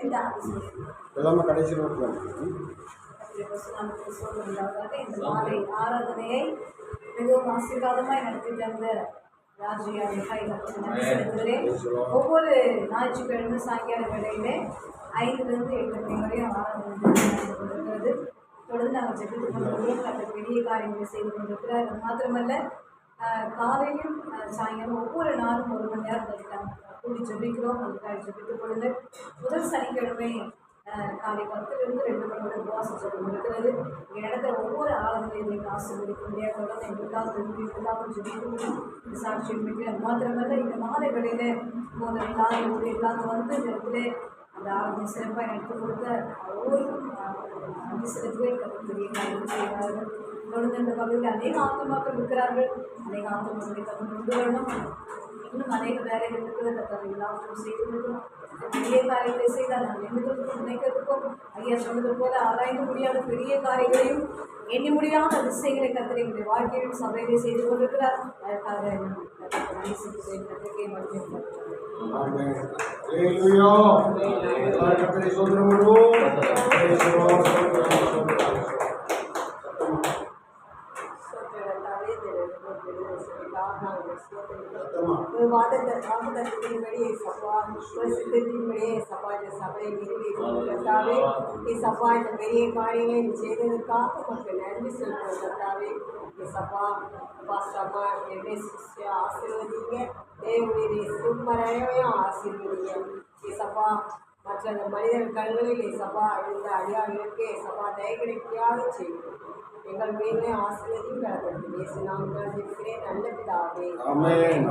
எல்லாமே கடைசி இந்த மாலை ஆராதனையை மிகவும் ஆசீர்வாதமாய் நடத்தி தந்த ராஜ்யா செலுத்துகிறேன். ஒவ்வொரு ஞாயிற்றுக்கிழமை சாயங்கால வேளையிலே 5லிருந்து 8 மணி வரையும் ஆராதனை கொண்டிருக்கிறது. தொடர்ந்து நாங்கள் ஜெபித்துக் கொண்டிருக்கிறோம். அந்த பெரிய காரியங்களை செய்து கொண்டிருக்கிறார். அது மாத்திரமல்ல, காலையிலும் சாயங்காலம் ஒவ்வொரு நாளும் 1 மணி நேரம் கூடி ஜெபிக்கிறோம். அதுக்காக ஜெபித்துக் கொள்ளுங்கள். முதல் சனிக்கிழமை காலை 10லிருந்து 2 மணி வரை உபவாசம் ஜெபம் இருக்கிறது. இங்கே நடக்கிற ஒவ்வொரு ஆளுநரையும் நீங்கள் ஆசீர்வதிக்க முடியாது. தொடர்ந்து எங்களுக்காக விரும்பிகளுக்காக ஜெபிக்கணும். இந்த சாட்சியம் மிக அது மாத்திரமல்ல, இந்த மாலை வேளையில் போன ஊழியர்களாக வந்து இந்த இடத்துல அந்த ஆளுநரை சிறப்பாக எடுத்து கொடுத்த ஒவ்வொருக்கும் நன்றி செலுத்துவேன். கருத்துரிய காரியம் செய்கிறார்கள். தொடர்ந்து இந்த பகுதியில் அநேக ஆத்மாக்கள் இருக்கிறார்கள். அநேக ஆத்மாக்களை கொண்டு வரணும். இன்னும் அநேக வேலைகள் இருக்கிறது. அதை எல்லாவற்றும் செய்து கொடுக்கணும். பெரிய காரியத்தை செய்தால் நாம் எண்ணுவதற்கும் நினைக்கிறதுக்கும் ஐயா சொன்னது போல ஆராய்ந்து முடியாத பெரிய காரியங்களையும் எண்ணி முடியாத அதிசயங்களை கத்திரிகளுடைய வாழ்க்கையும் சபையை செய்து கொண்டிருக்கிறார். அதற்காக நன்றி செலுத்துவேன். கத்திரிக்கை மட்டும் வாதத்தின்படியே சபா சித்தத்தின்படியே சபா இந்த சபையை நிறைவேற்றாவே சபா இந்த பெரிய காரியங்களை செய்ததற்காக மக்கள் நன்றி செலுத்துவோம். கர்த்தாவே சபா பாஸ்டமா என்னை ஆசீர்வதிங்க. தேவனுடைய சும்மரையும் ஆசீர்வதிங்க. சபா மற்ற அந்த மனிதர் கண்களில் சபா இந்த அடியார்களுக்கு சபா தய கிடைக்காத செய்யும். எங்கள் மீது ஆசீர்வதியும் பலப்படுத்தி பேசி நாம் இருக்கிறேன். நல்ல பிதாவே. ஆமென்.